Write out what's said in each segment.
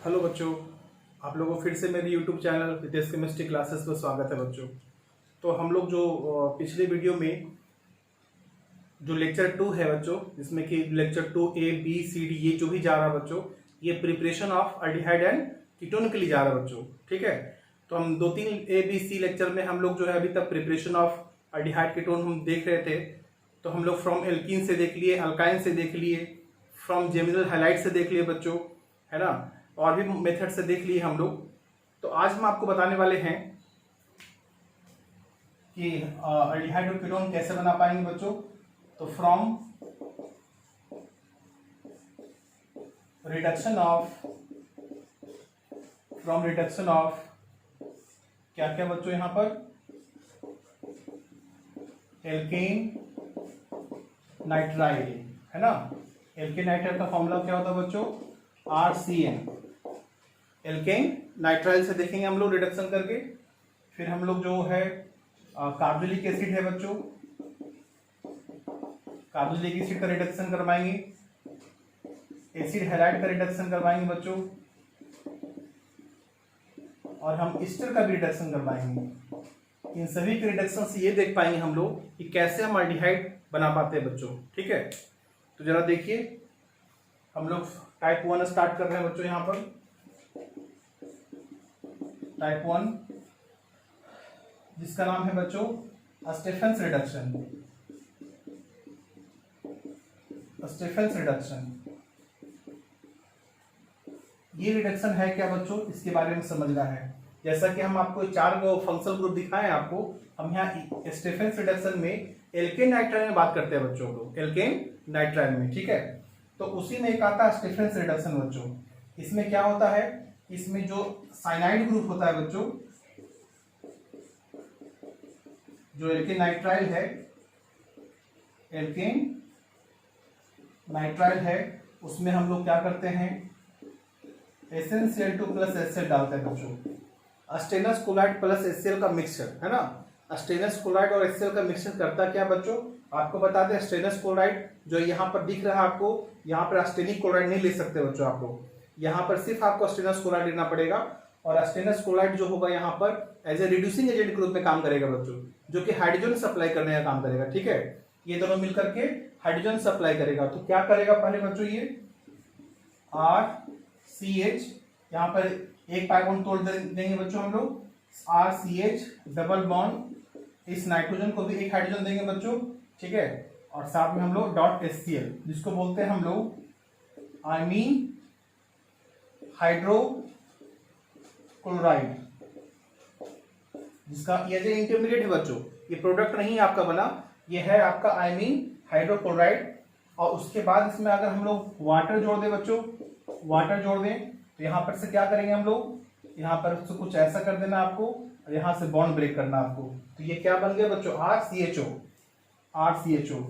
Hello बच्चों, आप लोगों को फिर से मेरे YouTube channel test chemistry classes पर स्वागत है बच्चों। तो हम लोग जो पिछले वीडियो में जो लेक्चर 2 है बच्चों, जिसमें कि lecture 2 A B C D ये जो भी जा रहा है बच्चों, ये preparation of aldehyde and ketone के लिए जा रहा है बच्चों। ठीक है, तो हम 2-3 A B C लेक्चर में हम लोग जो है अभी तक प्रिपरेशन ऑफ अल्डिहाइड कीटोन हम देख रहे थे। तो हम लोग फ्रॉम एल्कीन से देख लिए, अल्काइन से देख लिए, फ्रॉम जेमिनल हैलाइड से देख लिए बच्चों, है ना, और भी मेथड से देख लिए हम लोग। तो आज हम आपको बताने वाले हैं कि अल्डिहाइड और कीटोन कैसे बना पाएंगे बच्चों। तो फ्रॉम रिडक्शन ऑफ क्या क्या बच्चों, यहां पर एल्केन नाइट्राइल, है ना। एल्केन नाइट्राइल का फॉर्मूला क्या होता है बच्चों, RCN। एल्केन नाइट्राइल से देखेंगे हम लोग रिडक्शन करके। फिर हम लोग जो है कार्बोक्सिलिक एसिड है बच्चों, कार्बोक्सिलिक एसिड का रिडक्शन करवाएंगे। एसिड हैलाइड का रिडक्शन करवाएंगे बच्चों, और हम ईस्टर का भी रिडक्शन करवाएंगे। इन सभी के रिडक्शन से ये देख पाएंगे हम लोग कि कैसे हम अल्डिहाइड बना पाते हैं बच्चों। ठीक है, तो जरा देखिए, हम लोग टाइप 1 स्टार्ट कर रहे हैं बच्चों। यहां पर टाइप 1 जिसका नाम है बच्चों स्टेफेंस रिडक्शन। स्टेफेंस रिडक्शन, ये रिडक्शन है क्या बच्चों, इसके बारे में समझना है। जैसा कि हम आपको 4 फंक्शनल ग्रुप दिखाए आपको, हम यहाँ स्टेफेंस रिडक्शन में एल्केन नाइट्राइल में बात करते हैं बच्चों को, एल्केन नाइट्राइल में। ठीक है, तो उसी में एक आता है स्टेफेंस रिडक्शन बच्चों। इसमें क्या होता है, इसमें जो साइनाइड ग्रुप होता है बच्चों, जो एल्केन नाइट्राइल है, एल्केन नाइट्राइल है, उसमें हम लोग क्या करते हैं, SnCl2 प्लस HCl डालते हैं बच्चों। स्टेनस क्लोराइड प्लस HCl का मिक्सचर, है ना। स्टेनस क्लोराइड और HCl का मिक्सचर करता क्या बच्चों, आपको बता दें। स्टेनस क्लोराइड जो यहाँ पर दिख रहा है आपको, यहाँ पर स्टेनिक क्लोराइड नहीं ले सकते बच्चों आप लोग, यहाँ पर सिर्फ आपको स्टेनस क्लोराइड लेना पड़ेगा। और स्टेनस क्लोराइड जो होगा यहाँ पर एज ए रिड्यूसिंग एजेंट के रूप में काम करेगा बच्चों, जो कि हाइड्रोजन सप्लाई करने का काम करेगा। ठीक है, ये दोनों मिलकर के हाइड्रोजन सप्लाई करेगा। तो क्या करेगा पहले बच्चों, ये RCH, यहाँ पर एक पाई तोड़ देंगे बच्चों हम लोग, RCH डबल बॉन्ड, इस नाइट्रोजन को भी एक हाइड्रोजन देंगे बच्चों। ठीक है, और साथ में हम लोग डॉट HCl, जिसको बोलते हैं हम लोग आमीन हाइड्रोक्लोराइड, जिसका ये इंटरमीडिएट है बच्चों, ये प्रोडक्ट नहीं है आपका बना, ये है आपका आमीन हाइड्रोक्लोराइड। और उसके बाद इसमें अगर हम लोग वाटर जोड़ दें बच्चों, वाटर जोड़ दें, तो यहाँ पर से क्या करेंगे हम लोग, यहाँ पर से कुछ ऐसा कर देना आपको, और यहाँ से बॉन्ड ब्रेक करना आपको। तो ये क्या बन गया बच्चों, RCHO।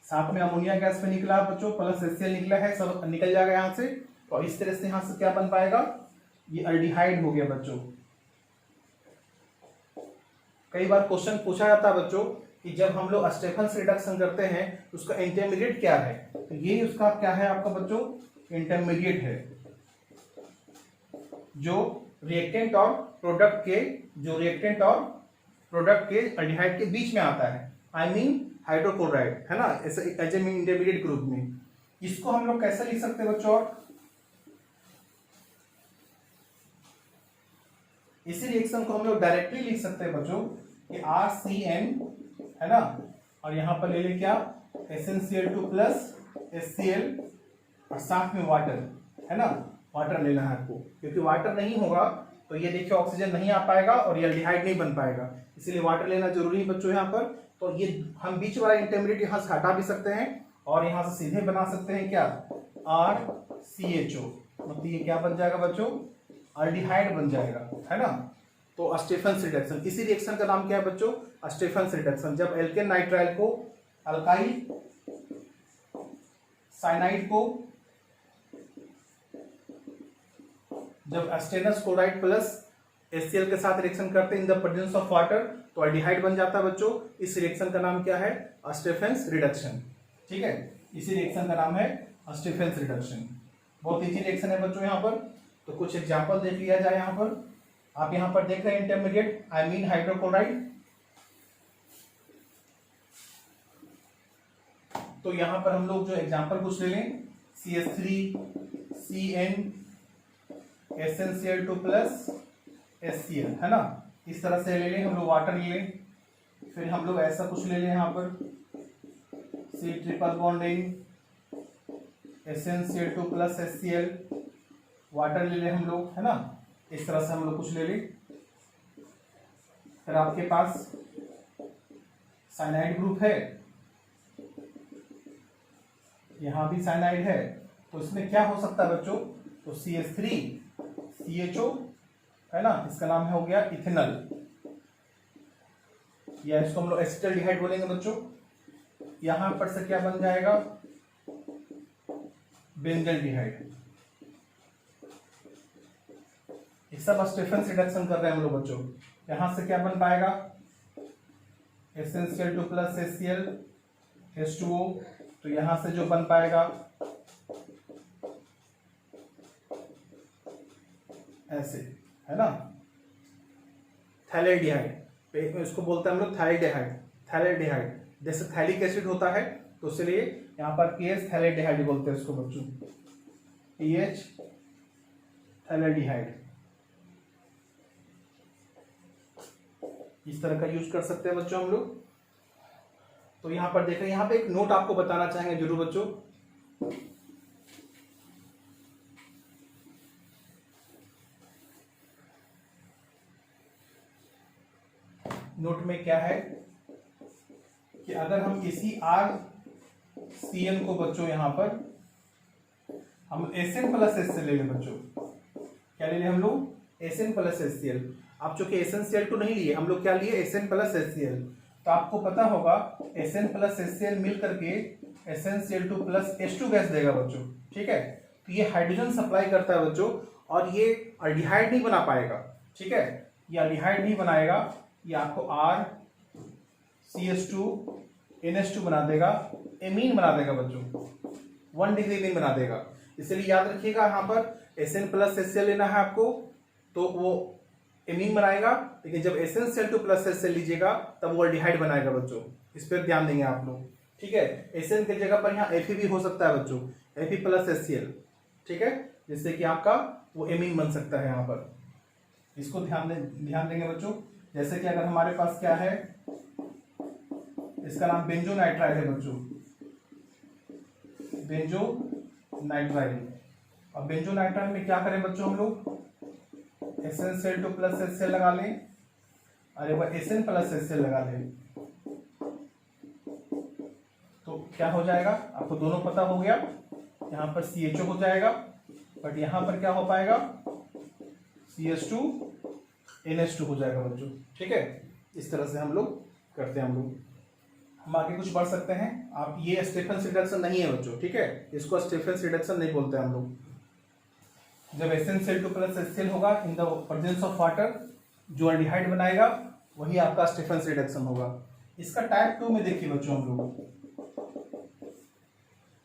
साथ में अमोनिया गैस पे निकला है बच्चों, प्लस HCl निकला है, सब निकल जाएगा यहाँ से। तो इस तरह से यहाँ से क्या बन पाएगा, ये अल्डिहाइड हो गया बच्चों। कई बार क्वेश्चन पूछा जाता है बच्चों कि जब हम लोग स्टेफेंस रिडक्शन करते हैं तो उसका इंटरमीडिएट क्या है। तो ये उसका क्या है आपका बच्चों, इंटरमीडिएट है, जो रिएक्टेंट और प्रोडक्ट के अल्डिहाइड के बीच में आता है, आई मीन हाइड्रोक्लोराइड, है ना, ऐसे एज ए इंटरमीडिएट ग्रुप में। इसको हम लोग कैसे लिख सकते हैं बच्चों, इसी रिएक्शन को हम लोग डायरेक्टली लिख सकते हैं बच्चों कि RCN, है ना, और यहां पर ले ले क्या, SnCl2 प्लस HCl, और साथ में वाटर, है ना, वाटर लेना है आपको, क्योंकि वाटर नहीं होगा तो ये देखिए ऑक्सीजन नहीं आ पाएगा और ये अल्डिहाइड नहीं बन पाएगा, इसीलिए वाटर लेना जरूरी है बच्चों यहाँ पर। तो ये हम बीच वाला इंटरमीडिएट यहाँ से हटा भी सकते हैं, और यहाँ से सीधे बना सकते हैं क्या, RCHO, मतलब ये क्या बन जाएगा बच्चों, अल्डिहाइड बन जाएगा, है ना। तो स्टेफेंस रिडक्शन, इसी रिएक्शन का नाम क्या है बच्चों, स्टेफेंस रिडक्शन। जब एल्केन नाइट्राइल को अल्काइल साइनाइड को, जब स्टेनस क्लोराइड प्लस HCl के साथ रिएक्शन करते हैं in the presence of water, तो अल्डिहाइड बन जाता है बच्चों। इस रिएक्शन का नाम क्या है, स्टेफेंस रिडक्शन। ठीक है, इसी रिएक्शन का नाम है स्टेफेंस रिडक्शन। बहुत इजी रिएक्शन है बच्चों यहाँ पर। तो कुछ एग्जांपल देख लिया जाए यहाँ पर। आप यहाँ पर देख रहे हैं इंटरमीडिएट आमीन हाइड्रोक्लोराइड। तो यहाँ पर हम लोग जो एग्जांपल कुछ ले लें, CH3CN SnCl2 प्लस HCl, है ना। इस तरह से ले लें हम लोग, वाटर ले लें। फिर हम लोग ऐसा कुछ ले लें यहाँ पर, C triple bonding SnCl2 plus HCl, water ले लें हम लोग, है ना। इस तरह से हम लोग कुछ ले लें। फिर आपके पास साइनाइड ग्रुप है, यहाँ भी साइनाइड है। तो इसमें क्या हो सकता है बच्चों, तो CH3CHO, है ना, इसका नाम हो गया इथेनॉल, या इसको हम लोग एसिटल्डिहाइड बोलेंगे बच्चों। यहां पर से क्या बन जाएगा, बेंजल्डिहाइड। ये सब स्टेफेंस रिडक्शन कर रहे हैं हम लोग बच्चों। यहां से क्या बन पाएगा, SnCl2 प्लस HCl H2O। तो यहां से जो बन पाएगा ऐसे, है ना, थैलेडिहाइड, इसको बोलते हैं हम लोग थैलेडिहाइड। जैसे थैलिक एसिड होता है तो इसलिए यहाँ पर पीएच थैलेडिहाइड बोलते हैं इसको बच्चों, पीएच थैलेडिहाइड। इस तरह का यूज कर सकते हैं बच्चों हम लोग। तो यहाँ पर देखें, यहाँ पे एक नोट आपको बताना चाहेंगे जरूर बच्चों। नोट में क्या है कि अगर हम किसी RCl को बच्चों यहाँ पर हम Sn प्लस HCl ले लें बच्चों, क्या ले लें हम लोग, Sn प्लस HCl। आप चूंकि SnCl2 नहीं लिए, हम लोग क्या लिए, Sn प्लस HCl। तो आपको पता होगा Sn प्लस HCl मिल करके SnCl2 प्लस H2 गैस देगा बच्चों, ठीक है। तो ये हाइड्रोजन सप्लाई करता है बच्चों, और ये अल्डिहाइड नहीं बना पाएगा, ठीक है। ये अल्डिहाइड नहीं बनाएगा, ये आपको RCH2 NH2 बना देगा, एमीन बना देगा बच्चों, 1 डिग्री एमीन बना देगा। इसलिए याद रखिएगा, यहाँ पर Sn प्लस HCl लेना है आपको, तो वो एमीन बनाएगा। लेकिन जब SnCl2 प्लस HCl लीजिएगा तब वो अल्डिहाइड बनाएगा बच्चों। इस पर ध्यान देंगे आप लोग, ठीक है। Sn की जगह पर यहाँ Fe भी हो सकता है बच्चों, Fe प्लस HCl, ठीक है, जिससे कि आपका वो एमीन बन सकता है यहाँ पर। इसको ध्यान देंगे बच्चों। जैसे कि अगर हमारे पास क्या है, इसका नाम बेंजोनाइट्राइड है बच्चों, बेंजोनाइट्राइड। और बेंजोनाइट्राइड में क्या करें बच्चों हम लोग, SnCl2 प्लस HCl लगा लें, अरे वह Sn प्लस HCl लगा लें, तो क्या हो जाएगा, आपको दोनों पता हो गया। यहाँ पर CHO हो जाएगा, बट यहाँ पर क्या हो पाएगा, CH2 NH2 हो जाएगा बच्चों, ठीक है। इस तरह से हम लोग करते हैं। हम आगे कुछ बढ़ सकते हैं। आप, ये स्टेफेंस रिडक्शन नहीं है बच्चों, ठीक है, इसको स्टेफेंस रिडक्शन नहीं बोलते हम लोग। जब SnCl2 प्लस HCl होगा in the presence of water, जो अल्डिहाइड बनाएगा वही आपका स्टेफेंस रिडक्शन होगा। इसका टाइप 2 में देखिए बच्चों, हम लोग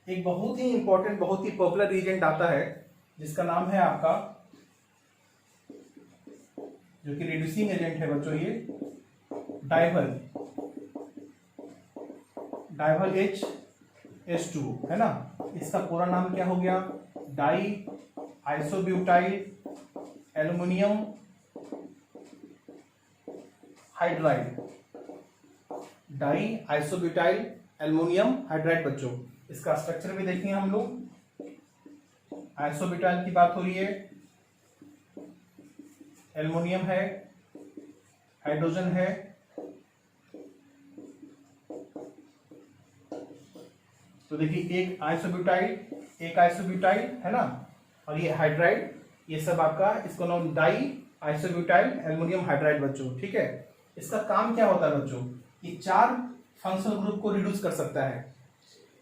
एक बहुत ही इंपॉर्टेंट, बहुत ही पॉपुलर रिएजेंट आता है जिसका नाम है आपका, जो कि रिड्यूसिंग एजेंट है बच्चों, ये डाइवल H2O, है ना। इसका पूरा नाम क्या हो गया, die isobutyl aluminium hydride, die isobutyl aluminium hydride बच्चों। इसका स्ट्रक्चर भी देखेंगे हम लोग। आइसोब्यूटाइल की बात हो रही है, एल्युमिनियम है, हाइड्रोजन है, तो देखिए एक आइसोब्यूटाइल है ना, और ये हाइड्राइड, ये सब आपका, इसको नाम डाई आइसोब्यूटाइल एल्युमिनियम हाइड्राइड बच्चों, ठीक है। इसका काम क्या होता है बच्चों, ये 4 फंक्शनल ग्रुप को रिड्यूस कर सकता है।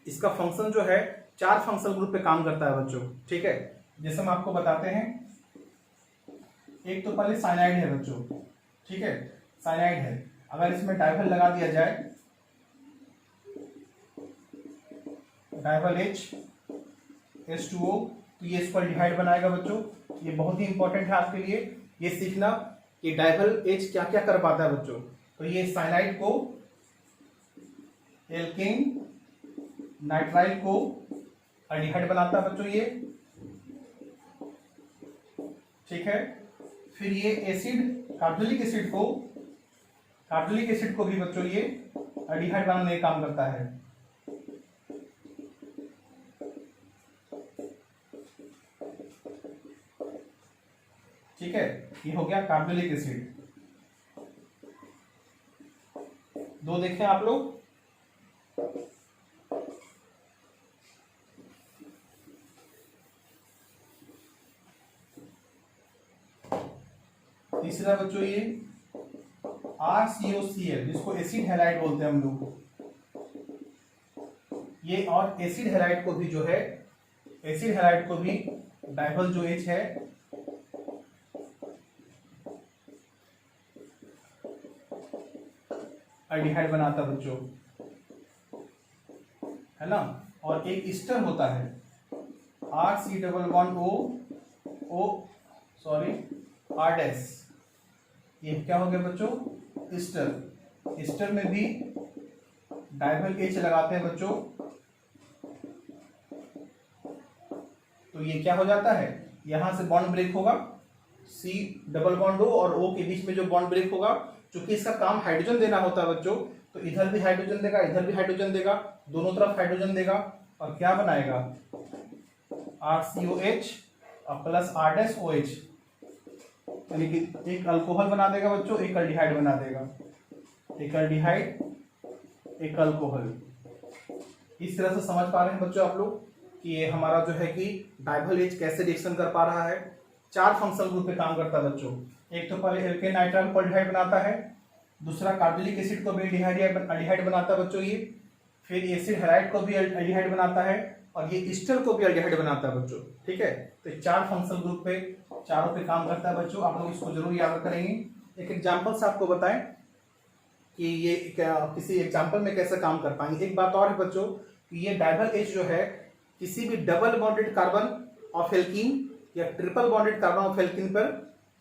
इसका फंक्शन जो है 4 फंक्शनल ग्रुप पे काम करता है बच्चों, ठीक है। जैसे हम आपको बताते हैं, एक तो पहले साइनाइड है बच्चों, ठीक है, साइनाइड है। अगर इसमें डाइवल लगा दिया जाए, डाइवल H H2O तो ये इसको एल्डिहाइड बनाएगा बच्चों। ये बहुत ही इंपॉर्टेंट है आपके लिए ये सीखना कि डाइवल एच क्या क्या कर पाता है बच्चों। तो ये साइनाइड को एल्केन, नाइट्राइल को एल्डिहाइड बनाता है बच्चों ये, ठीक है। फिर ये एसिड कार्बोनिक एसिड को भी बच्चों ये एल्डिहाइड बनाने का काम करता है। ठीक है, ये हो गया कार्बोनिक एसिड। दो देखें आप लोग, तीसरा बच्चों ये RCOCl जिसको एसिड हैलाइड बोलते हैं हम लोग, ये और एसिड हैलाइड को भी जो है, एसिड हैलाइड को भी डाइवल जो H है एल्डिहाइड बनाता बच्चों, है ना। और एक ईस्टर होता है R डैश, ये क्या हो गया बच्चों, ईस्टर। ईस्टर में भी डाइवल H लगाते हैं बच्चों, तो ये क्या हो जाता है, यहां से बॉन्ड ब्रेक होगा, C डबल बॉन्ड O और O के बीच में जो बॉन्ड ब्रेक होगा, चूंकि इसका काम हाइड्रोजन देना होता है बच्चों, तो इधर भी हाइड्रोजन देगा, इधर भी हाइड्रोजन देगा, दोनों तरफ हाइड्रोजन देगा, और क्या बनाएगा RCOH और प्लस R डैश OH, यानी कि एक अल्कोहल बना देगा बच्चों, एक एल्डिहाइड बना देगा, एक एल्डिहाइड एक अल्कोहल। इस तरह से समझ पा रहे हैं बच्चों आप लोग कि ये हमारा जो है कि डाइवल H कैसे रिएक्शन कर पा रहा है। 4 फंक्शनल ग्रुप पे काम करता है बच्चों। एक तो पहले एल्केन नाइट्राइल को एल्डिहाइड बनाता है, दूसरा कार्बोनिक एसिड को भी एल्डिहाइड बनाता है बच्चों ये, फिर एसिड हैलाइड को भी एल्डिहाइड बनाता है, और ये ईस्टर को भी एल्डिहाइड बनाता है बच्चों, ठीक है। तो 4 फंक्शनल ग्रुप पे, चारों पे काम करता है बच्चों, आप लोग इसको जरूर याद करेंगे। एक एग्जाम्पल से आपको बताएं कि ये किसी एग्जाम्पल में कैसे काम कर पाएंगे। एक बात और है बच्चों कि ये डाइवल H जो है किसी भी double bonded carbon of alkene या triple bonded carbon of alkene पर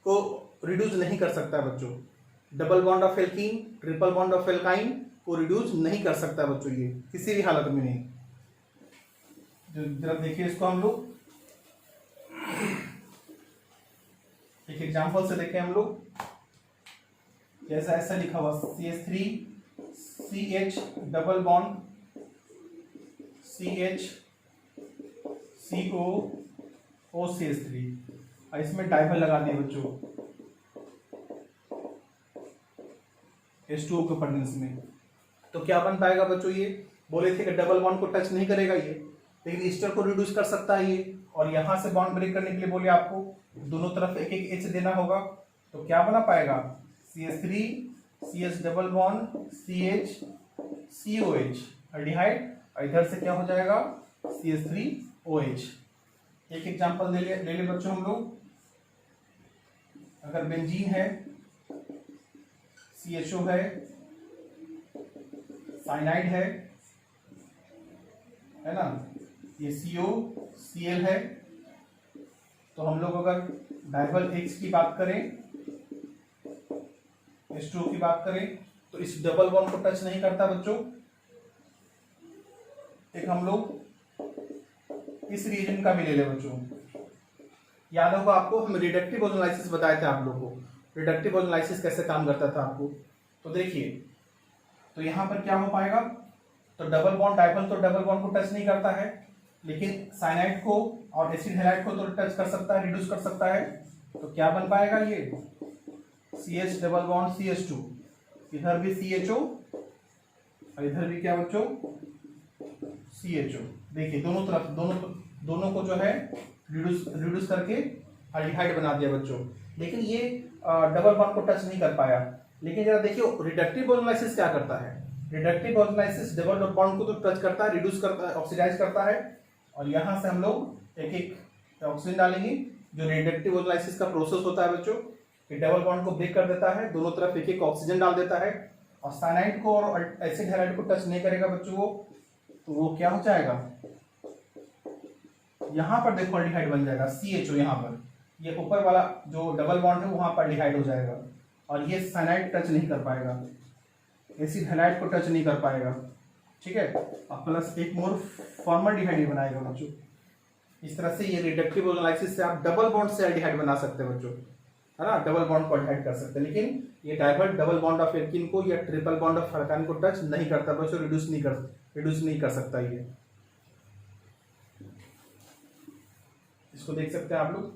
को रिड्यूस नहीं कर सकता है बच्चों। Double bond of alkene, triple bond of alkyne को रिड्यूस नहीं कर सकता है बच्चों, ये किसी भी हालत में नहीं। जरा देखिए इसको हम लोग एक एग्जांपल से देखें हम लोग, जैसा ऐसा लिखा हुआ CH3CH डबल बॉन्ड CHCOOCH3, और इसमें डाइवल लगा दिए बच्चों H2O के प्रेजेंस में, तो क्या बन पाएगा बच्चों, ये बोले थे कि डबल बॉन्ड को टच नहीं करेगा ये, लेकिन ईस्टर को रिड्यूस कर सकता है ये, और यहां से बॉन्ड ब्रेक करने के लिए बोले आपको दोनों तरफ एक एक H देना होगा, तो क्या बना पाएगा CH3 CH double bond CH COH aldehyde, और इधर से क्या हो जाएगा CH3OH। एक एग्जांपल ले ले बच्चों हम लोग, अगर बेंजीन है, CHO है, साइनाइड है ना, ये COCl है, तो हम लोग अगर डाइवल H की बात करें, H2O की बात करें, तो इस डबल बॉन्ड को टच नहीं करता बच्चों। एक हम लोग इस रीजन का भी ले ले बच्चों, याद होगा आपको, हम रिडक्टिव ओजोनाइसिस बताए थे आप लोगों को, रिडक्टिव ओजोनाइसिस कैसे काम करता था आपको। तो देखिए, तो यहां पर क्या हो पाएगा, तो डबल बॉन्ड डाइवल तो डबल बॉन्ड को टच नहीं करता है, लेकिन साइनाइड को और एसिड हैलाइड को तो टच कर सकता है, रिड्यूस कर सकता है, तो क्या बन पाएगा ये CH डबल बॉन्ड CH2, इधर भी CHO और इधर भी क्या बच्चों CHO। देखिए दोनों तरफ दोनों को जो है रिड्यूस करके एल्डिहाइड बना दिया बच्चों, लेकिन ये डबल बॉन्ड को टच नहीं कर पाया। लेकिन जरा देखिए रिडक्टिव ओजोनाइसिस क्या करता है, रिडक्टिव ओजोनाइसिस डबल बॉन्ड को तो टच करता है, रिड्यूस करता है, ऑक्सीडाइज करता है, और यहां से हम लोग एक एक ऑक्सीजन डालेंगे। जो रिडक्टिव ओजोनाइसिस का प्रोसेस होता है बच्चों, ये डबल बॉन्ड को ब्रेक कर देता है, दोनों तरफ एक एक ऑक्सीजन डाल देता है, और साइनाइड को और एसिड हैलाइड को टच नहीं करेगा बच्चों वो, तो वो क्या हो जाएगा यहाँ पर देखो अल्डिहाइड बन जाएगा CHO। यहाँ पर ये ऊपर वाला जो डबल बॉन्ड है वहां पर अल्डिहाइड हो जाएगा, और ये साइनाइड टच नहीं कर पाएगा, एसिड हैलाइड को टच नहीं कर पाएगा, ठीक है। और प्लस एक मोर फॉर्मल्डिहाइड बनाएगा बच्चों। इस तरह से ये रिडक्टिव एनालिसिस से आप डबल बॉन्ड से एल्डिहाइड बना सकते हैं बच्चों, है ना, डबल बॉन्ड को एल्डिहाइड कर सकते हैं। लेकिन ये डबल बॉन्ड ऑफ एल्कीन को या ट्रिपल बॉन्ड ऑफ एल्काइन को टच नहीं करता बच्चों, रिड्यूस नहीं कर सकता ये। इसको देख सकते हैं आप लोग।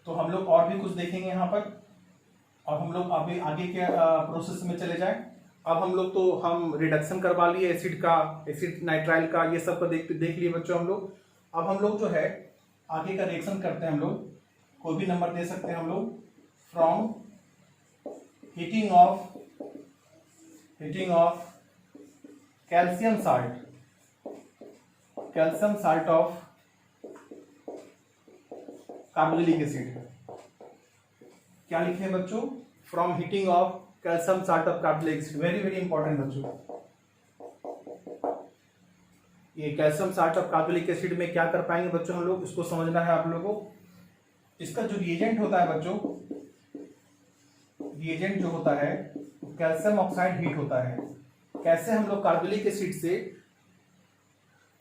तो हम लोग और भी कुछ देखेंगे यहाँ पर, और हम लोग अभी आगे के प्रोसेस में चले जाएं। अब हम लोग तो हम रिडक्शन करवा लिए एसिड का, एसिड नाइट्राइल का, ये सब को देख लिए बच्चों हम लोग। अब हम लोग जो है आगे का रिएक्शन करते हैं। हम लोग कोई भी नंबर दे सकते हैं हम लोग। From heating of calcium salt of carboxylic acid. क्या लिखे हैं बच्चों? From heating of calcium salt of carboxylic acid. Very very important बच्चों। ये calcium salt of carboxylic acid में क्या कर पाएंगे बच्चों हम लोग, इसको समझना है आप लोगों को। इसका जो रिएजेंट होता है बच्चों, रिएजेंट जो होता है कैल्शियम ऑक्साइड हीट होता है। कैसे हम लोग कार्बोक्सिलिक एसिड से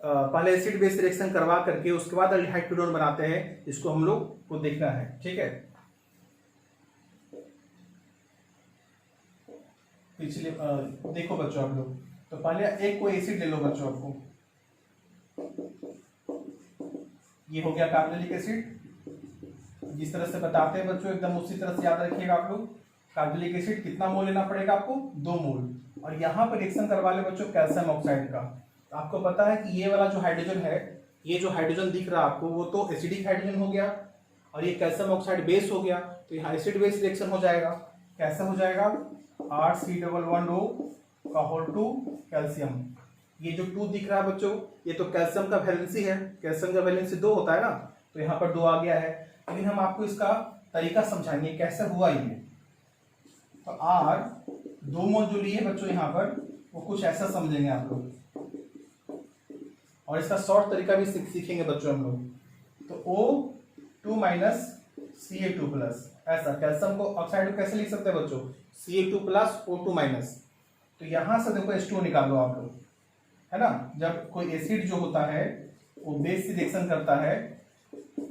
पहले एसिड बेस रिएक्शन करवा करके उसके बाद एल्डिहाइड कीटोन बनाते हैं, इसको हम लोग को देखना है, ठीक है। पिछले देखो बच्चों आप लोग, तो पहले एक कोई एसिड ले लो बच्चों। आपको ये हो गया कार्बोक्सिलिक एसिड। जिस तरह से बताते हैं बच्चों एकदम उसी तरह से याद रखिएगा आप लोग। कार्बोक्सिलिक एसिड कितना मोल लेना पड़ेगा आपको? 2 मोल। और यहाँ पर रिएक्शन करवा ले बच्चों कैल्शियम ऑक्साइड का। आपको पता है कि ये वाला जो हाइड्रोजन है, ये जो हाइड्रोजन दिख रहा है आपको, वो तो एसिडिक हाइड्रोजन हो गया, और ये कैल्शियम ऑक्साइड बेस हो गया। तो यहाँ एसिड बेस रिएक्शन हो जाएगा। कैसे हो जाएगा? RC11O का होल 2 कैल्शियम। ये जो 2 दिख रहा है बच्चों, ये तो कैल्शियम का वैलेंसी है। कैल्शियम का वैलेंसी 2 होता है ना, तो यहाँ पर 2 आ गया है। लेकिन हम आपको इसका तरीका समझाएंगे कैसे हुआ ये। तो R 2 मोल जो लिए बच्चों यहाँ पर, वो कुछ ऐसा समझेंगे आप लोग, और इसका शॉर्ट तरीका भी सीखेंगे बच्चों हम लोग। तो O2 माइनस Ca2 प्लस, ऐसा कैल्शियम को ऑक्साइड को कैसे लिख सकते हैं बच्चों? Ca2 plus O2 minus. तो यहां से देखो H2O निकालो आप लोग, है ना। जब कोई एसिड जो होता है वो बेस से रिएक्शन करता है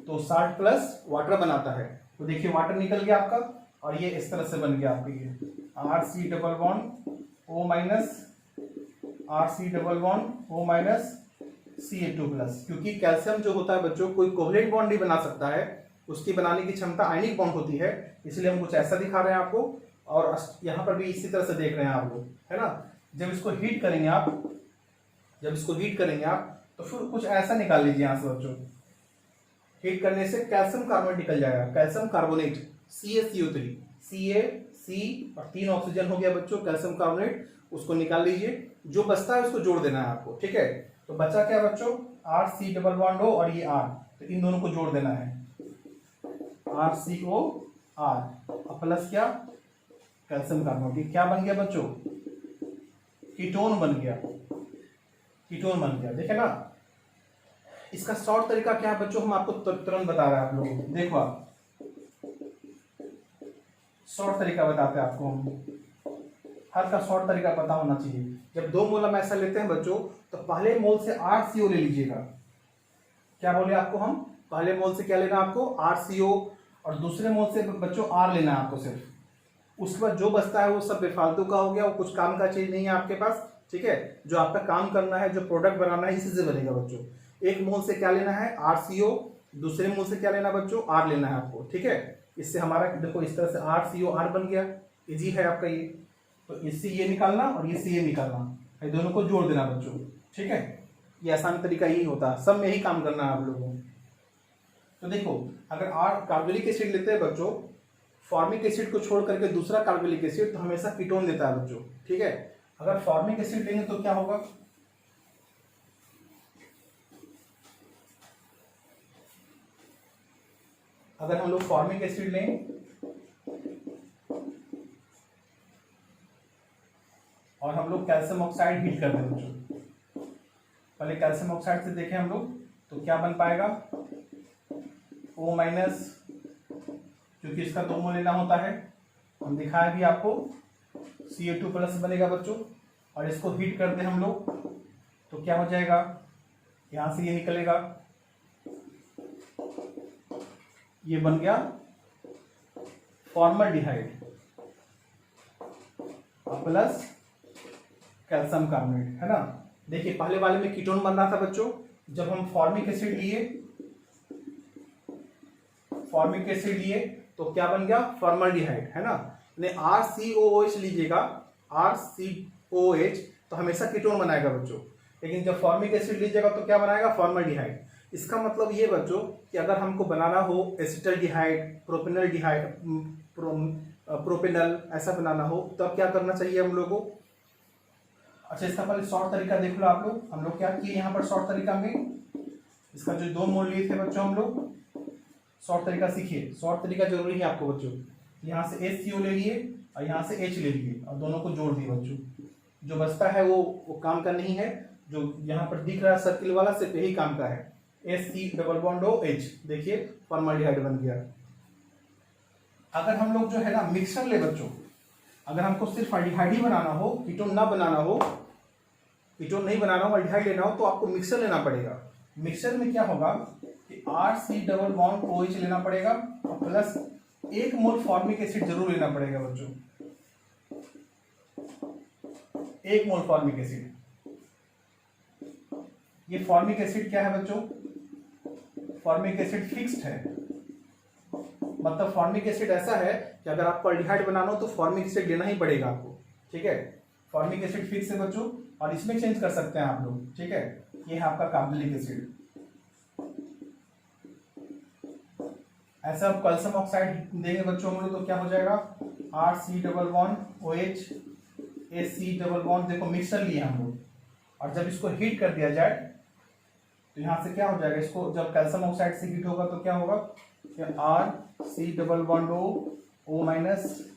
तो साल्ट प्लस वाटर बनाता है। तो देखिए वाटर निकल गया आपका, और ये इस तरह से बन गया आपका ये RC double bond O minus RC double bond O minus Ca2 plus. क्योंकि कैल्शियम जो होता है बच्चों कोई कोवलेंट बॉन्ड नहीं बना सकता है, उसकी बनाने की क्षमता आयनिक बॉन्ड होती है। इसलिए हम कुछ ऐसा दिखा रहे हैं आपको, और यहाँ पर भी इसी तरह से देख रहे हैं आप लोग, है ना। जब इसको हीट करेंगे आप, तो फिर कुछ ऐसा निकाल लीजिए यहाँ से बच्चों। हीट करने से कैल्शियम कार्बोनेट निकल जाएगा, कैल्शियम कार्बोनेट CaCO3, CaC और 3 ऑक्सीजन हो गया बच्चों कैल्शियम कार्बोनेट। उसको निकाल लीजिए, जो बचता है उसको जोड़ देना है आपको, ठीक है। तो बचा क्या बच्चों? RC डबल बॉन्ड O और ये R, तो इन दोनों को जोड़ देना है, RCOR और प्लस क्या? Calcium carbonate. क्या बन गया बच्चों? कीटोन बन गया, देखे ना। इसका शॉर्ट तरीका क्या है बच्चों, हम आपको तुरंत बता रहे हैं आप लोगों को। देखो आप, शॉर्ट तरीका बताते हैं आपको हम, हर का शॉर्ट तरीका पता होना चाहिए। जब 2 मोल हम ऐसा लेते हैं बच्चों, तो पहले मोल से RCO ले लीजिएगा। क्या बोले आपको हम? पहले मोल से क्या लेना आपको? RCO, और दूसरे मोल से बच्चों R लेना है आपको सिर्फ। उसके बाद जो बचता है वो सब बेफालतू का हो गया, वो कुछ काम का चीज नहीं है आपके पास, ठीक है। जो आपका काम करना है, जो प्रोडक्ट बनाना है, इसी से बनेगा बच्चों। एक मोल से क्या लेना है? RCO, दूसरे मोल से क्या लेना बच्चों? R लेना है आपको, ठीक है। इससे हमारा देखो इस तरह से RCOR बन गया, इजी है आपका ये। तो इससे ये निकालना और इससे ये निकालना, ये दोनों को जोड़ देना बच्चों, ठीक है। ये आसान तरीका यही होता है, सब में ही काम करना है आप लोगों को। तो देखो, अगर कार्बोक्सिलिक एसिड लेते हैं बच्चों, फॉर्मिक एसिड को छोड़ करके दूसरा कार्बोक्सिलिक एसिड, तो हमेशा कीटोन देता है बच्चों, ठीक है। अगर फॉर्मिक एसिड लेंगे तो क्या होगा? अगर हम लोग फॉर्मिक एसिड लें और हम लोग कैल्शियम ऑक्साइड हीट कर दें बच्चों। पहले कैल्शियम ऑक्साइड से देखें हम लोग तो क्या बन पाएगा, O माइनस, क्योंकि इसका 2 मोल लेना होता है, हम दिखाया भी आपको, Ca2 प्लस बनेगा बच्चों। और इसको हीट कर दें हम लोग तो क्या हो जाएगा, यहां से ये निकलेगा, ये बन गया फॉर्मल्डिहाइड प्लस कैल्शियम कार्बोनेट, है ना। देखिए पहले वाले में कीटोन बन रहा था बच्चों, जब हम फॉर्मिक एसिड लिए तो क्या बन गया, फॉर्मल्डिहाइड, है ना। RCOOH लीजिएगा, RCOOH तो हमेशा कीटोन बनाएगा बच्चों, लेकिन जब फॉर्मिक एसिड लीजिएगा तो क्या बनाएगा, फॉर्मल्डिहाइड। इसका मतलब ये बच्चों कि अगर हमको बनाना हो एसिटल्डिहाइड, प्रोपेनल्डिहाइड, प्रोपेनल ऐसा बनाना हो तब तो क्या करना चाहिए हम लोगों को। अच्छा इसका पहले शॉर्ट तरीका देख लो आप लोग, हम लोग क्या किए यहाँ पर शॉर्ट तरीका में, इसका जो 2 मोल लिए थे बच्चों हम लोग, शॉर्ट तरीका सीखिए, शॉर्ट तरीका जरूरी है आपको बच्चों। यहाँ से HCO ले लिए और यहाँ से H ले लिए और दोनों को जोड़ दिए बच्चों, जो बचता है वो काम का नहीं है, जो यहाँ पर दिख रहा है सर्किल वाला सिर्फ यही काम का है, HC+OH, देखिए फॉर्मल्डिहाइड बन गया। अगर हम लोग जो है ना मिक्सर ले बच्चों, अगर हमको सिर्फ अल्डिहाइड ही बनाना हो, कीटोन ना बनाना हो, कीटोन नहीं बनाना हो, अल्डिहाइड लेना हो तो आपको मिक्सर लेना पड़ेगा। मिक्सर में क्या होगा कि RC+OH लेना पड़ेगा और प्लस 1 मोल फॉर्मिक एसिड जरूर लेना पड़ेगा बच्चों, 1 मोल फॉर्मिक एसिड। ये फॉर्मिक एसिड क्या है बच्चों, फॉर्मिक एसिड फिक्स्ड है, मतलब फॉर्मिक एसिड ऐसा है कि अगर आपको अल्डिहाइड बनाना हो तो फॉर्मिक एसिड लेना ही पड़ेगा आपको, ठीक है। फॉर्मिक एसिड फिक्स है बच्चों और इसमें चेंज कर सकते हैं आप लोग, ठीक है। ये है आपका कार्बोनिक एसिड। ऐसा आप कैल्शियम ऑक्साइड देंगे बच्चों हम लोग तो क्या हो जाएगा, RC+OH HC+, देखो मिक्सर लिए हम लोग, और जब इसको हीट कर दिया जाए तो यहां से क्या हो जाएगा, इसको जब कैल्शियम ऑक्साइड से हीट होगा तो क्या होगा, RC+O माइनस,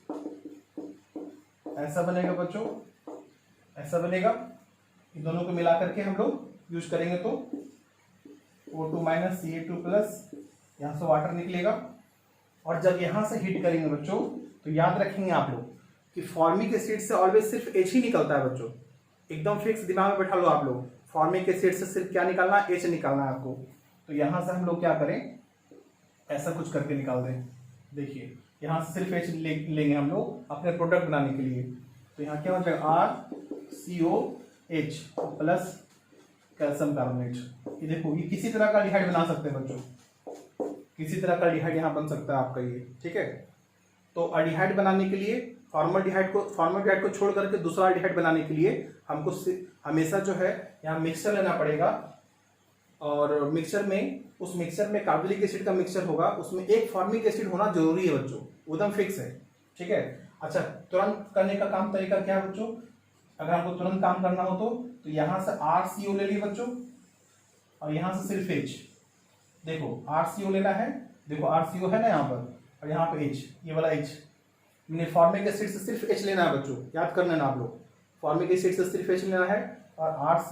ऐसा बनेगा बच्चों, ऐसा बनेगा। इन दोनों को मिला करके हम लोग यूज करेंगे तो O2 माइनस Ca2 प्लस, यहां से वाटर निकलेगा। और जब यहां से हीट करेंगे बच्चों तो याद रखेंगे आप लोग कि फॉर्मिक एसिड से ऑलवेज सिर्फ H ही निकलता है बच्चों, एकदम फिक्स दिमाग में बैठा लो आप लोग, फॉर्मिक एसिड से सिर्फ क्या निकालना है, H निकालना है आपको। तो यहां से हम लोग क्या करें, ऐसा कुछ करके निकाल दें, देखिए यहां से सिर्फ H लेंगे हम लोग अपने प्रोडक्ट बनाने के लिए, तो यहाँ क्या हो जाएगा RCOH प्लस कैल्शियम कार्बोनेट। ये देखो ये किसी तरह का अल्डिहाइड बना सकते हैं बच्चों, किसी तरह का अल्डिहाइड यहाँ बन सकता है आपका ये, ठीक है। तो अल्डिहाइड बनाने के लिए फॉर्मल्डिहाइड को छोड़ करके दूसरा अल्डिहाइड बनाने के लिए हमको हमेशा जो है यहाँ मिक्सर लेना पड़ेगा, और मिक्सर में उस मिक्सर में कार्बोनिक एसिड का मिक्सर होगा, उसमें एक फॉर्मिक एसिड होना जरूरी है बच्चों, एकदम फिक्स है, ठीक है। अच्छा तुरंत करने का काम तरीका क्या है बच्चों, अगर हमको तुरंत काम करना हो तो यहां से RCO ले लिए बच्चों और यहां से सिर्फ H, देखो RCO लेना है, देखो RCO है ना यहाँ पर, और यहाँ पे H, ये वाला H, मैंने फॉर्मिक एसिड से सिर्फ H लेना है बच्चों, याद कर लेना आप लोग, फॉर्मिक एसिड से सिर्फ H लेना है और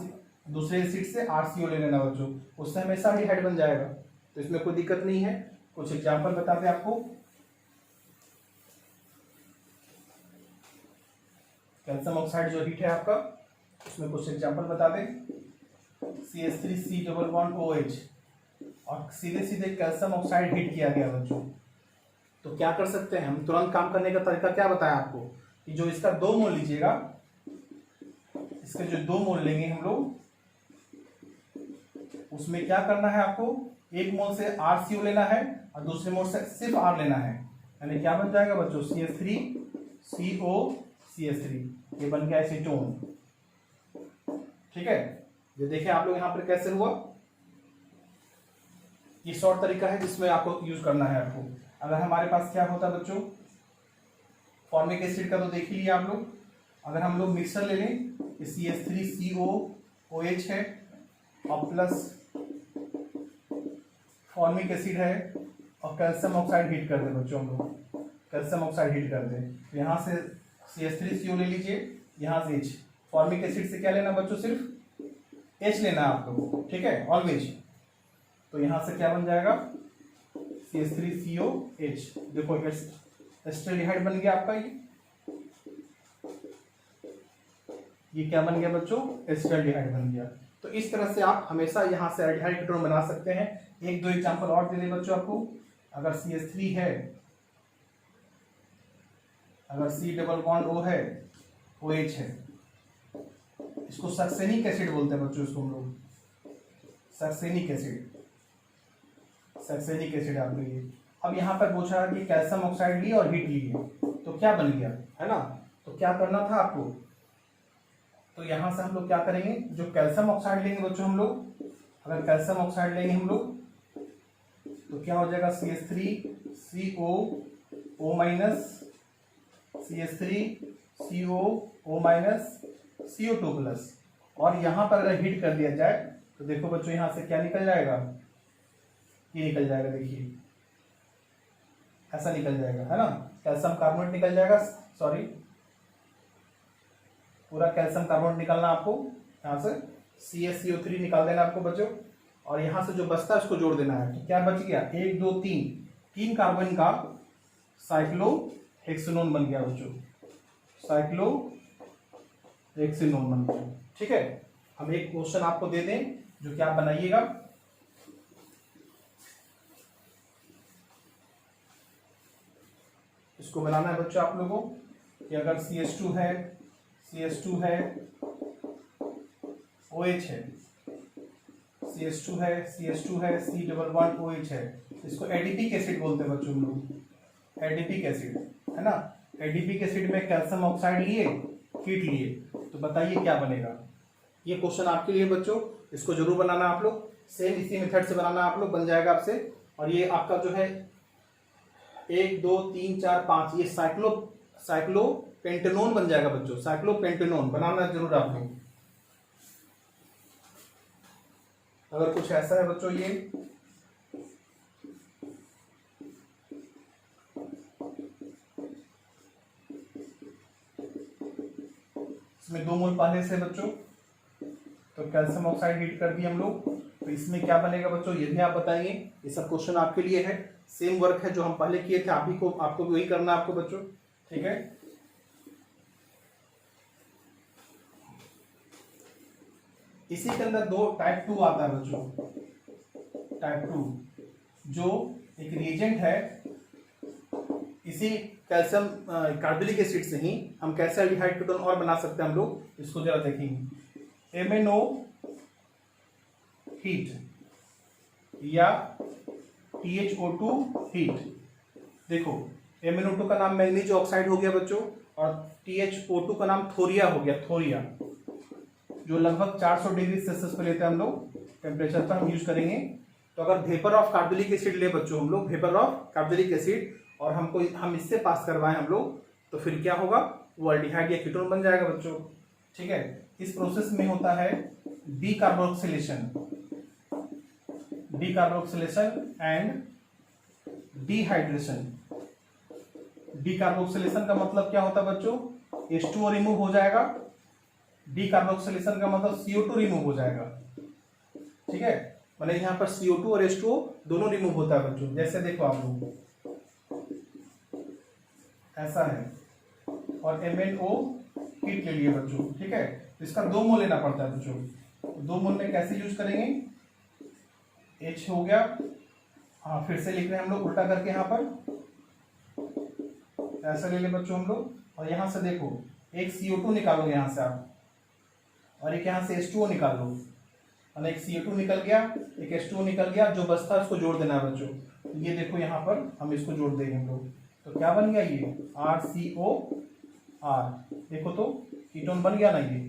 दूसरे एसिड से RCO ले लेना बच्चों, उससे हमेशा अल्डिहाइड बन जाएगा, तो इसमें कोई दिक्कत नहीं है। कुछ एग्जांपल बताते हैं आपको, कैल्शियम ऑक्साइड जो हीट है आपका, उसमें कुछ एग्जांपल बता दें, CH3C+OH और सीधे सीधे कैल्शियम ऑक्साइड हीट किया गया बच्चों, तो क्या कर सकते हैं हम, तुरंत काम करने का तरीका क्या बताया आपको कि जो इसका 2 मोल लीजिएगा, इसके जो 2 मोल लेंगे हम लोग, उसमें क्या करना है आपको, 1 मोल से RCO लेना है और दूसरे मोल से सिर्फ R लेना है, यानी क्या बन जाएगा बच्चों, CH3COCH3, ये बन गया एसीटोन, ठीक है। ये देखिए आप लोग यहाँ पर कैसे हुआ, ये शॉर्ट तरीका है जिसमें आपको यूज करना है आपको। अगर हमारे पास क्या होता है बच्चों, फॉर्मिक एसिड का तो देख ही लिया आप लोग, अगर हम लोग मिक्सर ले लें, CH3COOH है और प्लस फॉर्मिक एसिड है और कैल्शियम ऑक्साइड हीट कर दें बच्चों, हम लोग कैल्शियम ऑक्साइड हीट कर दें, तो यहाँ से CH3CO ले लीजिए यहाँ से H। फॉर्मिक एसिड से क्या लेना बच्चों, सिर्फ H लेना है आप लोगों को, ठीक है, ऑलवेज। तो यहाँ से क्या बन जाएगा, CH3COH। देखो एस्टल्डिहाइड बन गया आपका, ये क्या बन गया बच्चों, एस्टल्डिहाइड बन गया। तो इस तरह से आप हमेशा यहाँ से एल्डिहाइड कीटोन बना सकते हैं। एक दो एग्जांपल और दे दें बच्चों आपको। अगर CH3 है, अगर C डबल बॉन्ड O है, OH है, इसको सक्सेनिक एसिड बोलते हैं बच्चों, इसको हम लोग सक्सेनिक एसिड, सक्सेनिक एसिड आप लिए। अब यहाँ पर पूछा है कि कैल्शियम ऑक्साइड लिए और हीट लिए, तो क्या बन गया, है ना। तो क्या करना था आपको, तो यहाँ से हम लोग क्या करेंगे, जो कैल्शियम ऑक्साइड लेंगे बच्चों हम लोग, अगर कैल्शियम ऑक्साइड लेंगे हम लोग तो क्या हो जाएगा, CH3COO minus, CH3COO minus CO2 plus. और यहाँ पर अगर हीट कर दिया जाए तो देखो बच्चों यहाँ से क्या निकल जाएगा, ये निकल जाएगा, देखिए ऐसा निकल जाएगा, है ना। कैल्शियम कार्बोनेट निकल जाएगा, सॉरी पूरा कैल्शियम कार्बोनेट निकालना आपको, यहाँ से CaCO3 निकाल देना आपको बच्चों, और यहाँ से जो बचता है उसको जोड़ देना है। तो क्या बच गया, 1 2 3, 3 कार्बन का साइक्लोहेक्सेनोन बन गया बच्चों, साइक्लोहेक्सेनोन बन गया, ठीक है। हम एक क्वेश्चन आपको दे दें जो कि आप बनाइएगा। इसको बनाना है बच्चों आप लोगों कि अगर CH2 है, OH है, CH2 है, C डबल बॉन्ड OH है, इसको एडिपिक एसिड बोलते हैं बच्चों हम लोग, एडिपिक एसिड, है ना। एडिपिक एसिड में कैल्शियम ऑक्साइड लिए, हीट लिए, तो बताइए क्या बनेगा। ये क्वेश्चन आपके लिए बच्चों, इसको जरूर बनाना आप लोग, सेम इसी मेथड से बनाना आप लोग, बन जाएगा आपसे। और ये आपका जो है 1 2 3 4 5, ये साइक्लोपेंटेनोन बन जाएगा बच्चों, साइक्लोपेंटेनोन बनाना जरूर आप लोग। अगर कुछ ऐसा है बच्चों, ये इसमें 2 मोल पहले से बच्चों, तो कैल्शियम ऑक्साइड हीट कर दिए हम लोग, तो इसमें क्या बनेगा बच्चों, ये भी आप बताइए। ये सब क्वेश्चन आपके लिए है, सेम वर्क है जो हम पहले किए थे, आपको भी वही करना है आपको बच्चों, ठीक है। इसी के अंदर टाइप 2 आता है बच्चों, टाइप 2 जो एक रिएजेंट है, इसी कैल्शियम कार्बोनिक एसिड से ही हम कैसे एल्डिहाइड कीटोन और बना सकते हैं हम लोग, इसको जरा देखेंगे। MnO हीट या THO2 हीट, देखो MnO2 का नाम मैग्नीज ऑक्साइड हो गया बच्चों, और THO2 का नाम थोरिया हो गया, थोरिया, जो लगभग 400 डिग्री सेल्सियस पे लेते हैं हम लोग टेम्परेचर पर हम यूज करेंगे। तो अगर वेपर ऑफ कार्बोनिक एसिड ले बच्चों हम लोग, वेपर ऑफ कार्बोनिक एसिड, और हम इससे पास करवाएं हम लोग, तो फिर क्या होगा, वो एल्डिहाइड या कीटोन बन जाएगा बच्चों, ठीक है। इस प्रोसेस में होता है डीकार्बोक्सिलेशन एंड डिहाइड्रेशन। डीकार्बोक्सिलेशन का मतलब क्या होता है बच्चों, H2O रिमूव हो जाएगा, डीकार्बोक्सिलेशन का मतलब CO2 रिमूव हो जाएगा, ठीक है। मतलब यहाँ पर CO2 और H2O दोनों रिमूव होता है बच्चों। जैसे देखो आप लोग ऐसा है, और MnO हीट ले लिए बच्चों, ठीक है। तो इसका 2 मोल लेना पड़ता है बच्चों, तो 2 मोल में कैसे यूज करेंगे, H हो गया, हाँ फिर से लिख रहे हैं हम लोग उल्टा करके, यहाँ पर ऐसा ले ले बच्चों हम लोग, और यहाँ से देखो एक CO2 निकालो यहाँ से आप, और एक यहाँ से H2O निकाल लो, और एक CO2 निकल गया, एक H2O निकल गया, जो बचता है उसको जोड़ देना है बच्चों। ये देखो यहाँ पर हम इसको जोड़ देंगे हम लोग, तो क्या बन गया, ये RCOR, देखो तो कीटोन बन गया ना ये।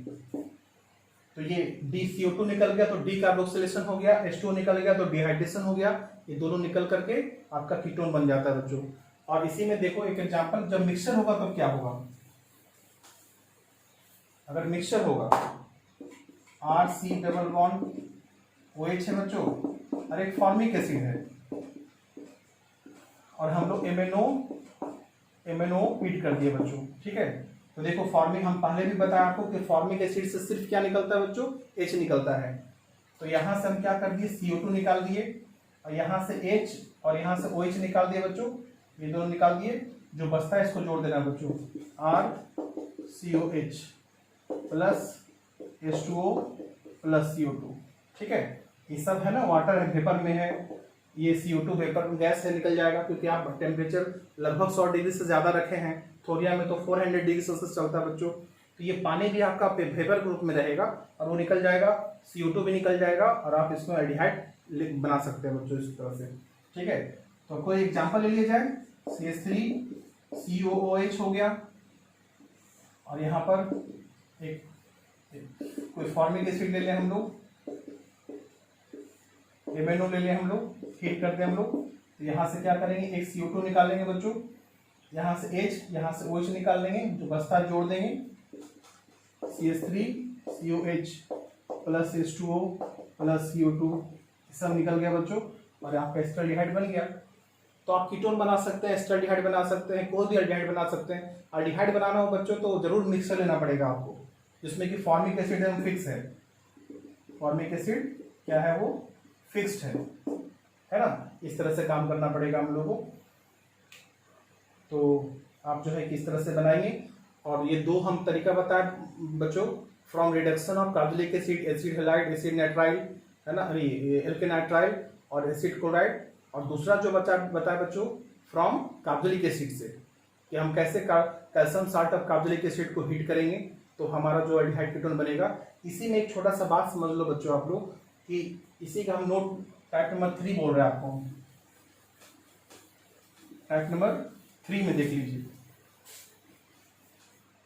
तो ये DCO2 निकल गया तो डीकार्बोक्सिलेशन हो गया, H2O निकल गया तो डिहाइड्रेशन हो गया, ये दोनों निकल करके आपका कीटोन बन जाता है बच्चों। और इसी में देखो एक एग्जांपल, जब मिक्सचर होगा तो क्या होगा, अगर मिक्सचर होगा RC डबल बॉन्ड OH है बच्चों, और एक फॉर्मिक एसिड है, और हम लोग MnO हीट कर दिए बच्चों, ठीक है। तो देखो फॉर्मिक, हम पहले भी बताया आपको कि फॉर्मिक एसिड से सिर्फ क्या निकलता है बच्चों, H निकलता है। तो यहां से हम क्या कर दिए, CO2 निकाल दिए, और यहां से H और यहां से OH निकाल दिए बच्चों, ये दोनों निकाल दिए। जो बचता है इसको जोड़ देना बच्चों, RCOH plus H2O plus CO2। ठीक है, ये सब है ना, वाटर है, वेपर में है, ये CO2 वेपर गैस से निकल जाएगा, क्योंकि आप टेम्परेचर लगभग 100 डिग्री से ज्यादा रखे हैं। थोरिया में तो 400 डिग्री सेल्सियस चलता है बच्चों। तो ये पानी भी आपका वेपर ग्रुप में रहेगा और वो निकल जाएगा, CO2 भी निकल जाएगा, और आप इसमें एल्डिहाइड बना सकते हैं बच्चों इस तरह से। ठीक है, तो कोई एग्जांपल ले लिया जाए, CH3COOH हो गया, और यहाँ पर एक कोई फॉर्मिक एसिड ले लें हम लोग, MnO ले लें हम लोग, हीट कर दें हम लोग। तो यहाँ से क्या करेंगे, एक CO2 निकालेंगे बच्चों, यहाँ से H, यहाँ से OH निकाल लेंगे, जो बचता है जोड़ देंगे, CH3COH plus H2O plus CO2, सब निकल गया बच्चों, और आपका एस्टरडिहाइड बन गया। तो आप कीटोन बना सकते हैं, एस्टरडिहाइड बना सकते हैं, कोई भी एल्डिहाइड बना सकते हैं। एल्डिहाइड बनाना हो बच्चों तो जरूर मिक्सर लेना पड़ेगा आपको, जिसमें कि फॉर्मिक एसिड एकदम फिक्स है। फॉर्मिक एसिड क्या है, वो फिक्स्ड है ना। इस तरह से काम करना पड़ेगा हम लोगों को। तो आप जो है किस तरह से बनाएंगे, और ये दो हम तरीका बताए बच्चों, from reduction of carbonic acid, acid halide, acid nitrile, है ना, एल्केन नाइट्राइल और एसिड क्लोराइड। और दूसरा जो बताया बच्चों, फ्रॉम कार्बोनिक एसिड से, कि हम कैसे calcium salt of carbonic acid को हीट करेंगे तो हमारा जो एल्डिहाइड कीटोन बनेगा। इसी में एक छोटा सा बात समझ लो बच्चों आप लोग, कि इसी का हम नोट टाइप नंबर 3 बोल रहे हैं आपको, टाइप नंबर 3 में देख लीजिए,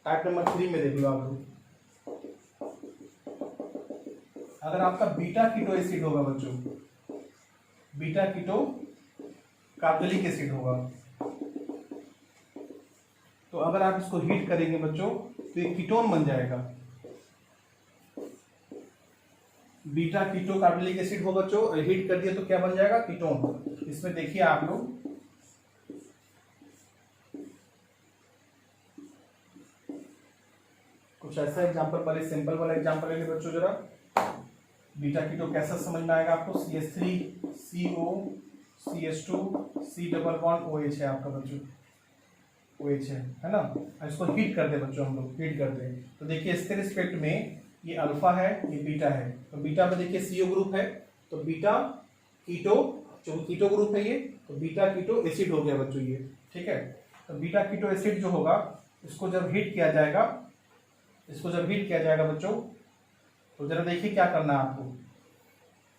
टाइप नंबर 3 में देख लो आप लोग। अगर आपका बीटा कीटो एसिड होगा बच्चों, बीटा कीटो कार्बोनिक एसिड होगा, तो अगर आप इसको हीट करेंगे बच्चों तो ये कीटोन बन जाएगा। बीटा कीटो कार्बोनिक एसिड हो बच्चों, हीट कर दिया तो क्या बन जाएगा, कीटोन। इसमें देखिए आप लोग, कुछ ऐसा एग्जांपल, पहले सिंपल वाला एग्जांपल ले बच्चों जरा। बीटा कीटो कैसा समझ में आएगा आपको, CH3CO CH2 C double bond OH है आपका बच्चों, OH है ना। इसको हीट कर दे बच्चों, हम लोग हीट कर दे तो देखिए इसके रिस्पेक्ट में ये अल्फा है, ये बीटा है। तो बीटा में देखिए CO ग्रुप है, तो बीटा कीटो, जो कीटो ग्रुप है ये, तो बीटा कीटो एसिड हो गया बच्चों ये। ठीक है, तो बीटा कीटो एसिड जो होगा, इसको जब हीट किया जाएगा, इसको जब हीट किया जाएगा बच्चों, तो जरा देखिए क्या करना है आपको।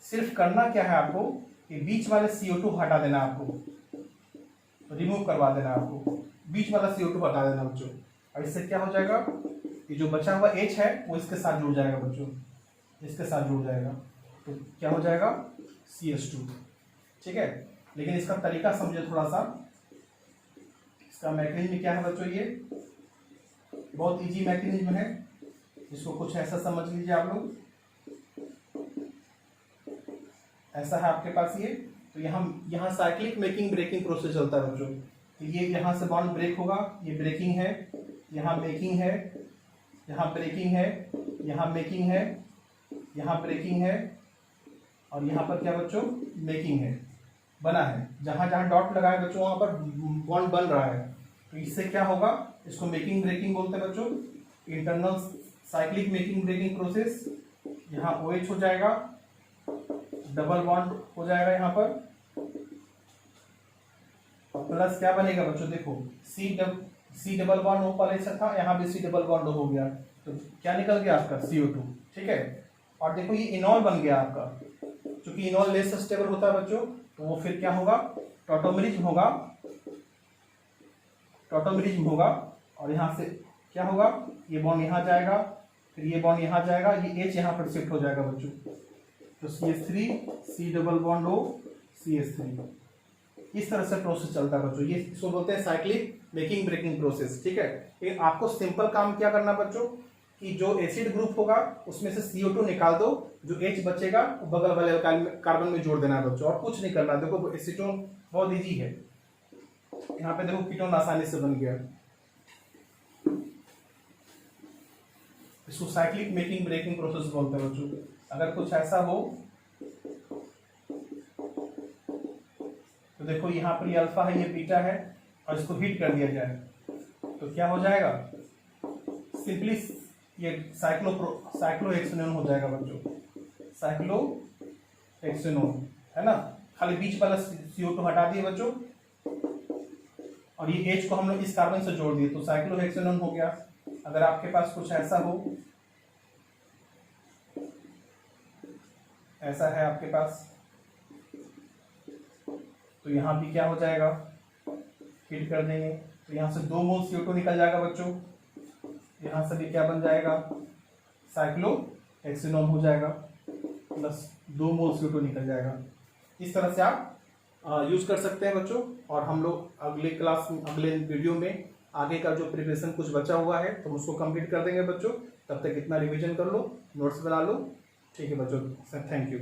सिर्फ करना क्या है आपको, कि बीच वाले CO2 हटा देना आपको, रिमूव करवा देना आपको, बीच वाला CO2 हटा देना बच्चों। और इससे क्या हो जाएगा, ये जो बचा हुआ H है वो इसके साथ जुड़ जाएगा बच्चों, इसके साथ जुड़ जाएगा, तो क्या हो जाएगा, CH2। ठीक है, लेकिन इसका तरीका समझे थोड़ा सा। इसका मैकेनिज्म क्या है बच्चों, ये बहुत इजी मैकेनिज्म है, इसको कुछ ऐसा समझ लीजिए आप लोग। ऐसा है आपके पास ये, तो यहाँ साइक्लिक मेकिंग ब्रेकिंग प्रोसेस चलता है बच्चों। तो ये यहाँ से बॉन्ड ब्रेक होगा, ये ब्रेकिंग है, यहाँ मेकिंग है, यहाँ ब्रेकिंग है, यहाँ मेकिंग है, यहाँ ब्रेकिंग है, और यहाँ पर क्या बच्चों, मेकिंग है, बना है। जहाँ जहाँ डॉट लगाए बच्चों वहाँ पर बॉन्ड बन रहा है। तो इससे क्या होगा, इसको मेकिंग ब्रेकिंग बोलते हैं बच्चों, internal cyclic making breaking process. यहाँ OH हो जाएगा, डबल बॉन्ड हो जाएगा यहाँ पर, प्लस क्या बनेगा बच्चों, देखो C डबल बॉन्ड हो पहले से था, यहाँ भी C डबल बॉन्ड हो गया, तो क्या निकल गया आपका, CO2। ठीक है, और देखो ये इनॉल बन गया आपका, क्योंकि इनॉल लेस स्टेबल होता है बच्चों, तो वो फिर क्या होगा, टॉटोमरिज्म होगा, टॉटोमरिज्म होगा। और यहाँ से क्या होगा, ये बॉन्ड यहाँ जाएगा, फिर ये बॉन्ड यहाँ जाएगा, ये H यहाँ पर शिफ्ट हो जाएगा बच्चों, तो CH3 C double bond O CH3। इस तरह से प्रोसेस चलता है बच्चों, ये इसको बोलते हैं साइक्लिक मेकिंग ब्रेकिंग प्रोसेस। ठीक है, लेकिन आपको सिंपल काम क्या करना बच्चों, कि जो एसिड ग्रुप होगा उसमें से CO2 निकाल दो, जो H बचेगा वो बगल वाले कार्बन में जोड़ देना है बच्चों, और कुछ नहीं करना। देखो एसीटोन बहुत इजी है, यहाँ पे देखो कीटोन आसानी से बन गया। इसको साइक्लिक मेकिंग ब्रेकिंग प्रोसेस बोलते हैं बच्चों। अगर कुछ ऐसा हो तो देखो यहाँ पर ये अल्फा है, ये बीटा है, और इसको हिट कर दिया जाए तो क्या हो जाएगा, सिंपली ये साइक्लोहेक्सेनोन हो जाएगा बच्चों, साइक्लोहेक्सेनोन, है ना। खाली बीच वाला CO2 हटा दिए बच्चों, और ये H को हम लोग इस कार्बन से जोड़ दिए तो साइक्लोहेक्सेनोन हो गया। अगर आपके पास कुछ ऐसा हो, ऐसा है आपके पास, तो यहां भी क्या हो जाएगा, हिट कर देंगे तो यहां से 2 मोल CO2 निकल जाएगा बच्चों, यहां से भी क्या बन जाएगा, साइक्लोहेक्सेनोन हो जाएगा, प्लस 2 मोल CO2 निकल जाएगा। इस तरह से आप यूज कर सकते हैं बच्चों। और हम लोग अगले क्लास में, अगले वीडियो में आगे का जो प्रिपरेशन कुछ बचा हुआ है तो उसको कंप्लीट कर देंगे बच्चों। तब तक इतना रिवीजन कर लो, नोट्स बना लो, ठीक है बच्चों, थैंक यू।